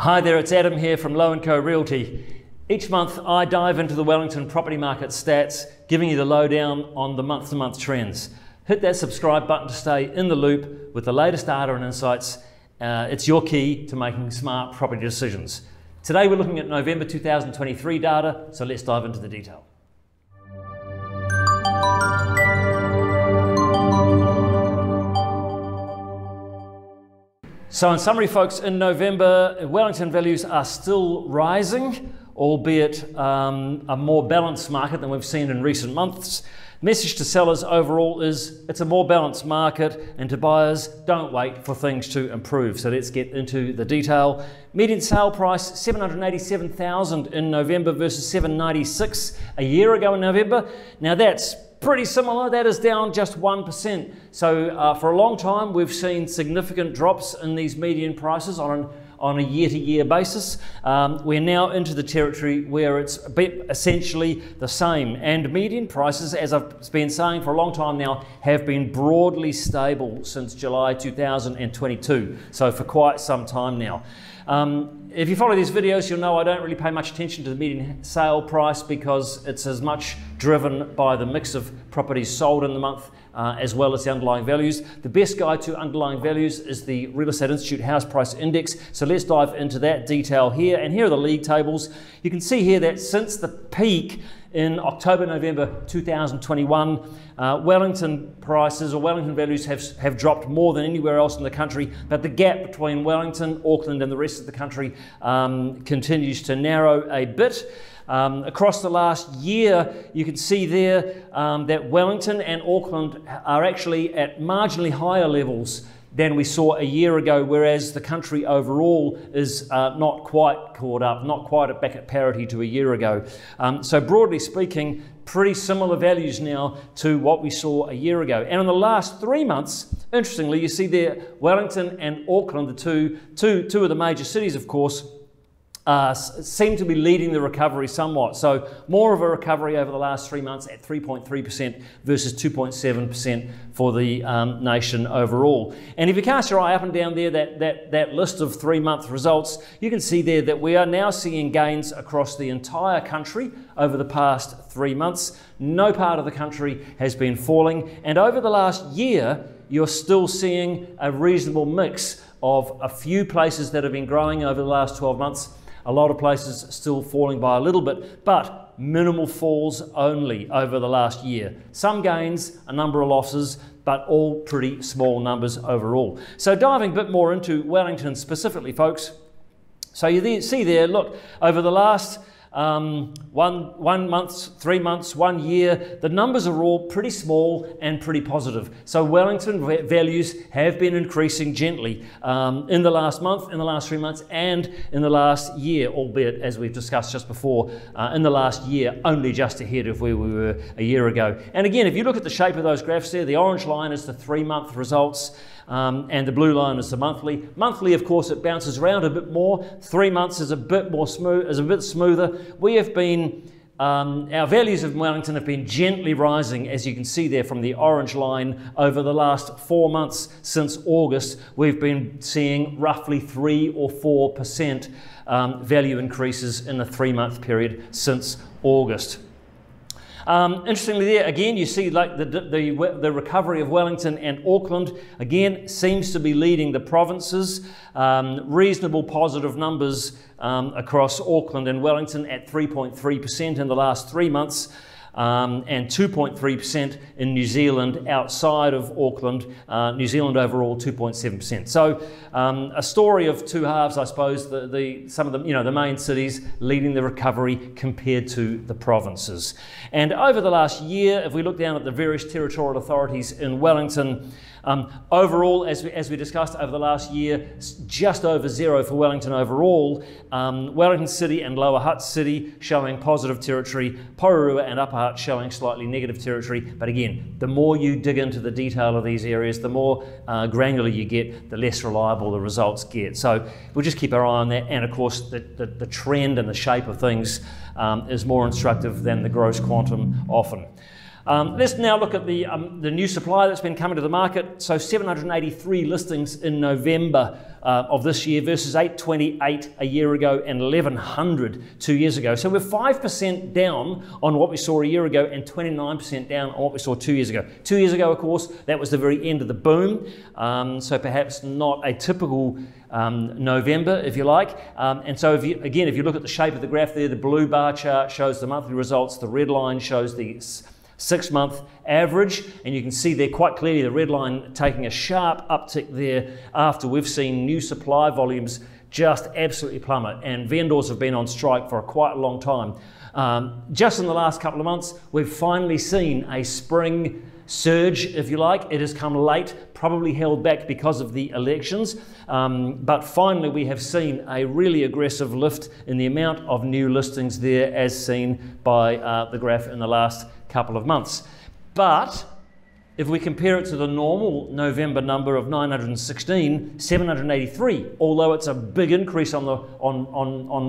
Hi there, it's Adam here from Low & Co Realty. Each month I dive into the Wellington property market stats, giving you the lowdown on the month-to-month trends. Hit that subscribe button to stay in the loop with the latest data and insights. It's your key to making smart property decisions. Today we're looking at November 2023 data, so let's dive into the detail. So in summary folks, in November, Wellington values are still rising, albeit a more balanced market than we've seen in recent months. Message to sellers overall is it's a more balanced market, and to buyers, don't wait for things to improve. So let's get into the detail. Median sale price, $787,000 in November versus $796 a year ago in November. Now that's pretty similar. That is down just 1%. So for a long time, we've seen significant drops in these median prices on a year-to-year basis. We're now into the territory where it's essentially the same. And median prices, as I've been saying for a long time now, have been broadly stable since July 2022. So for quite some time now. If you follow these videos, you'll know I don't really pay much attention to the median sale price because it's as much driven by the mix of properties sold in the month as well as the underlying values. The best guide to underlying values is the Real Estate Institute House Price Index. So let's dive into that detail here. And here are the league tables. You can see here that since the peak in October, November 2021, Wellington prices or Wellington values have dropped more than anywhere else in the country, but the gap between Wellington, Auckland and the rest of the country continues to narrow a bit. Across the last year, you can see there that Wellington and Auckland are actually at marginally higher levels than we saw a year ago, whereas the country overall is not quite caught up, not quite back at parity to a year ago. So broadly speaking, pretty similar values now to what we saw a year ago. And in the last 3 months, interestingly, you see there Wellington and Auckland, the two of the major cities, of course, seem to be leading the recovery somewhat. So more of a recovery over the last 3 months at 3.3% versus 2.7% for the nation overall. And if you cast your eye up and down there, that list of 3-month results, you can see there that we are now seeing gains across the entire country over the past 3 months. No part of the country has been falling. And over the last year, you're still seeing a reasonable mix of a few places that have been growing over the last 12 months. A lot of places still falling by a little bit, but minimal falls only over the last year. Some gains, a number of losses, but all pretty small numbers overall. So diving a bit more into Wellington specifically, folks. So you see there, look, over the last 1 month, 3 months, 1 year, the numbers are all pretty small and pretty positive. So Wellington values have been increasing gently in the last month, in the last 3 months, and in the last year, albeit, as we've discussed just before, in the last year, only just ahead of where we were a year ago. And again, if you look at the shape of those graphs there, the orange line is the 3-month results, and the blue line is the monthly. Monthly, of course, it bounces around a bit more. 3 months is a bit more smooth, is a bit smoother. We have been, our values of Wellington have been gently rising, as you can see there from the orange line. Over the last 4 months since August, we've been seeing roughly 3 or 4% value increases in the 3-month period since August. Interestingly there, again, you see like the recovery of Wellington and Auckland, again, seems to be leading the provinces. Reasonable positive numbers across Auckland and Wellington at 3.3% in the last 3 months. And 2.3% in New Zealand outside of Auckland. New Zealand overall 2.7%. So a story of two halves, I suppose. Some of the main cities leading the recovery compared to the provinces. And over the last year, if we look down at the various territorial authorities in Wellington, overall, as we discussed over the last year, just over zero for Wellington overall. Wellington City and Lower Hutt City showing positive territory, Porirua and Upper Hutt showing slightly negative territory. But again, the more you dig into the detail of these areas, the more granular you get, the less reliable the results get. So we'll just keep our eye on that. And of course, the trend and the shape of things is more instructive than the gross quantum often. Let's now look at the new supply that's been coming to the market. So 783 listings in November of this year versus 828 a year ago and 1,100 2 years ago. So we're 5% down on what we saw a year ago and 29% down on what we saw 2 years ago. 2 years ago, of course, that was the very end of the boom. So perhaps not a typical November, if you like. And so if you look at the shape of the graph there, the blue bar chart shows the monthly results, the red line shows the 6-month average, and you can see there quite clearly the red line taking a sharp uptick there after we've seen new supply volumes just absolutely plummet, and vendors have been on strike for quite a long time. Just in the last couple of months, we've finally seen a spring surge, if you like. It has come late, probably held back because of the elections, but finally we have seen a really aggressive lift in the amount of new listings there, as seen by the graph in the last couple of months. But if we compare it to the normal November number of 916, 783, although it's a big increase on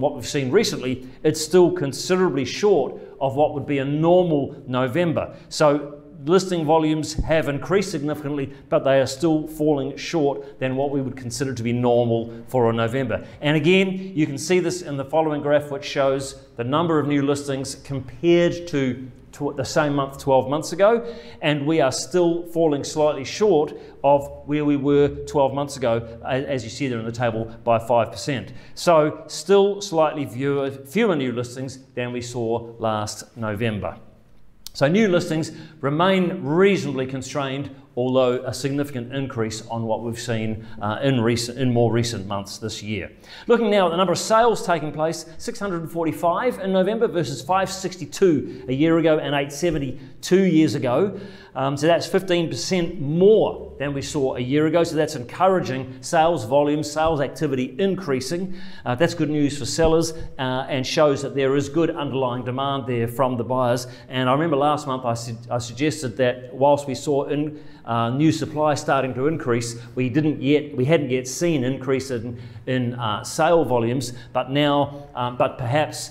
what we've seen recently, it's still considerably short of what would be a normal November. So listing volumes have increased significantly, but they are still falling short than what we would consider to be normal for a November. And again, you can see this in the following graph, which shows the number of new listings compared to the same month 12 months ago, and we are still falling slightly short of where we were 12 months ago, as you see there in the table, by 5%. So still slightly fewer new listings than we saw last November. So new listings remain reasonably constrained, although a significant increase on what we've seen in more recent months this year. Looking now at the number of sales taking place, 645 in November versus 562 a year ago and 870 2 years ago. So that's 15% more than we saw a year ago. So that's encouraging sales volume, sales activity increasing. That's good news for sellers and shows that there is good underlying demand there from the buyers. And I remember last month I suggested that whilst we saw new supply starting to increase, we hadn't yet seen increase in sale volumes, but now, perhaps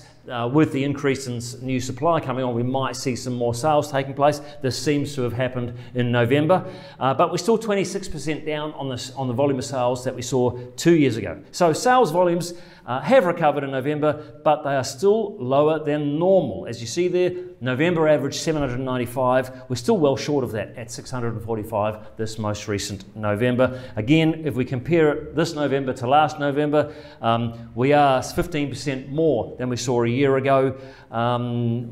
with the increase in new supply coming on, we might see some more sales taking place. This seems to have happened in November, but we're still 26% down on the volume of sales that we saw 2 years ago. So sales volumes have recovered in November, but they are still lower than normal. As you see there, November average 795. We're still well short of that at 645 this most recent November. Again, if we compare this November to last November, we are 15% more than we saw a year ago,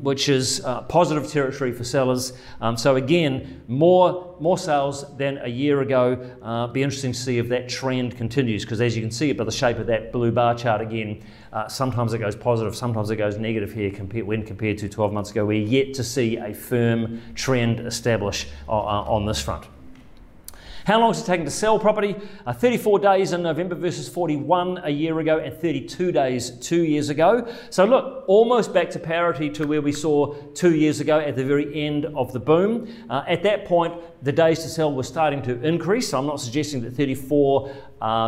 which is positive territory for sellers. So again, more sales than a year ago. Be interesting to see if that trend continues, because as you can see by the shape of that blue bar chart again, sometimes it goes positive, sometimes it goes negative here when compared to 12 months ago. We're yet to see a firm trend establish on this front. How long is it taking to sell property? 34 days in November versus 41 a year ago and 32 days 2 years ago. So look, almost back to parity to where we saw 2 years ago at the very end of the boom. At that point, the days to sell were starting to increase. So I'm not suggesting that 34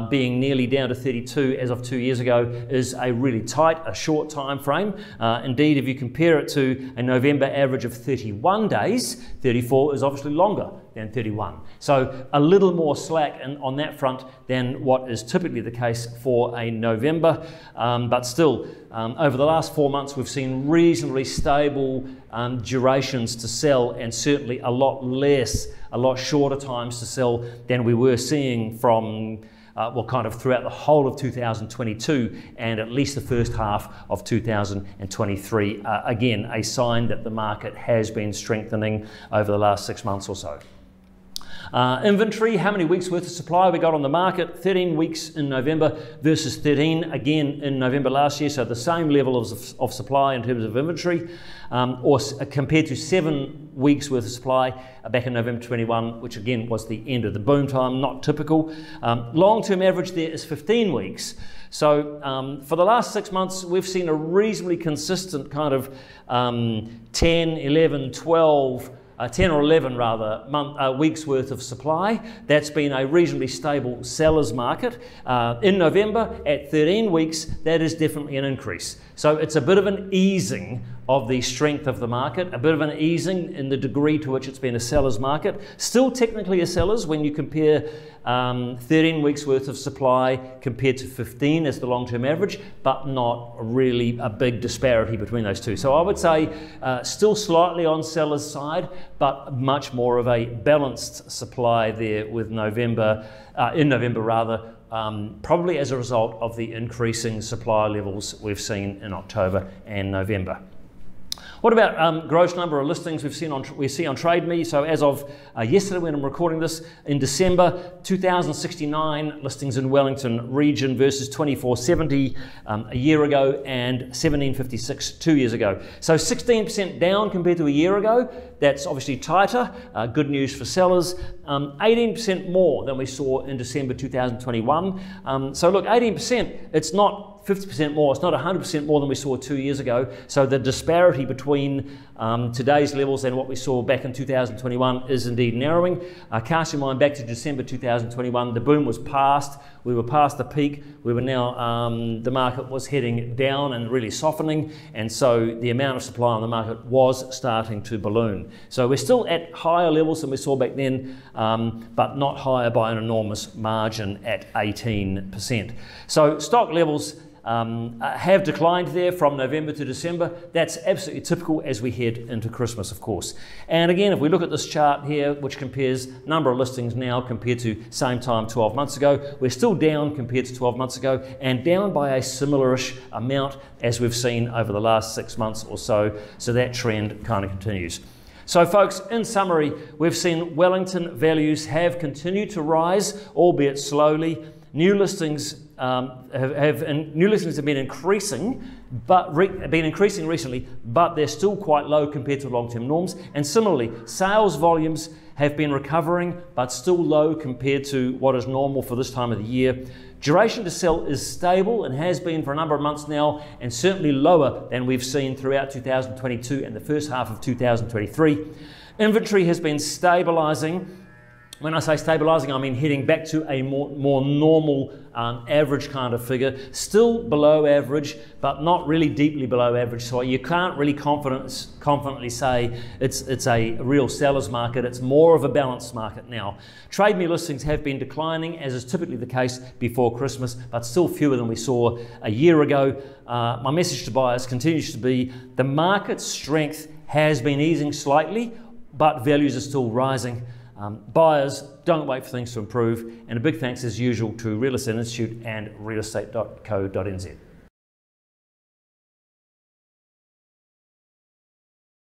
being nearly down to 32 as of 2 years ago is a really tight, a short time frame. Indeed, if you compare it to a November average of 31 days, 34 is obviously longer than 31. So a little more slack on that front than what is typically the case for a November. But still, over the last 4 months, we've seen reasonably stable durations to sell, and certainly a lot shorter times to sell than we were seeing from kind of throughout the whole of 2022 and at least the first half of 2023. Again, a sign that the market has been strengthening over the last 6 months or so. Inventory, how many weeks worth of supply we got on the market? 13 weeks in November versus 13 again in November last year, so the same level of supply in terms of inventory, or compared to 7 weeks worth of supply back in November 21, which again was the end of the boom time, not typical. Long-term average there is 15 weeks. So for the last 6 months, we've seen a reasonably consistent kind of 10, 11, 12, 10 or 11 rather, weeks worth of supply. That's been a reasonably stable seller's market. In November, at 13 weeks, that is definitely an increase. So it's a bit of an easing of the strength of the market, a bit of an easing in the degree to which it's been a seller's market. Still technically a seller's when you compare 13 weeks worth of supply compared to 15 as the long-term average, but not really a big disparity between those two. So I would say still slightly on seller's side, but much more of a balanced supply there with November, in November rather, probably as a result of the increasing supply levels we've seen in October and November. What about gross number of listings we see on Trade Me? So as of yesterday when I'm recording this, in December, 2,069 listings in Wellington region versus 2,470 a year ago and 1,756 2 years ago. So 16% down compared to a year ago. That's obviously tighter, good news for sellers. 18% more than we saw in December 2021. So look, 18%, it's not 50% more, it's not 100% more than we saw 2 years ago. So the disparity between today's levels and what we saw back in 2021 is indeed narrowing. Cast your mind back to December 2021, the boom was past, we were past the peak, we were now, the market was heading down and really softening, and so the amount of supply on the market was starting to balloon. So we're still at higher levels than we saw back then, but not higher by an enormous margin at 18%. So stock levels have declined there from November to December. That's absolutely typical as we head into Christmas, of course. And again, if we look at this chart here, which compares number of listings now compared to same time 12 months ago, we're still down compared to 12 months ago and down by a similar-ish amount as we've seen over the last 6 months or so. So that trend kind of continues. So folks, in summary, we've seen Wellington values have continued to rise, albeit slowly. New listings have been increasing, recently, but they're still quite low compared to long-term norms. And similarly, sales volumes have been recovering, but still low compared to what is normal for this time of the year. Duration to sell is stable and has been for a number of months now, and certainly lower than we've seen throughout 2022 and the first half of 2023. Inventory has been stabilising. When I say stabilising, I mean heading back to a more normal average kind of figure. Still below average, but not really deeply below average. So you can't really confidently say it's a real seller's market. It's more of a balanced market now. Trade Me listings have been declining, as is typically the case before Christmas, but still fewer than we saw a year ago. My message to buyers continues to be the market strength has been easing slightly, but values are still rising. Buyers, don't wait for things to improve, and a big thanks as usual to Real Estate Institute and realestate.co.nz.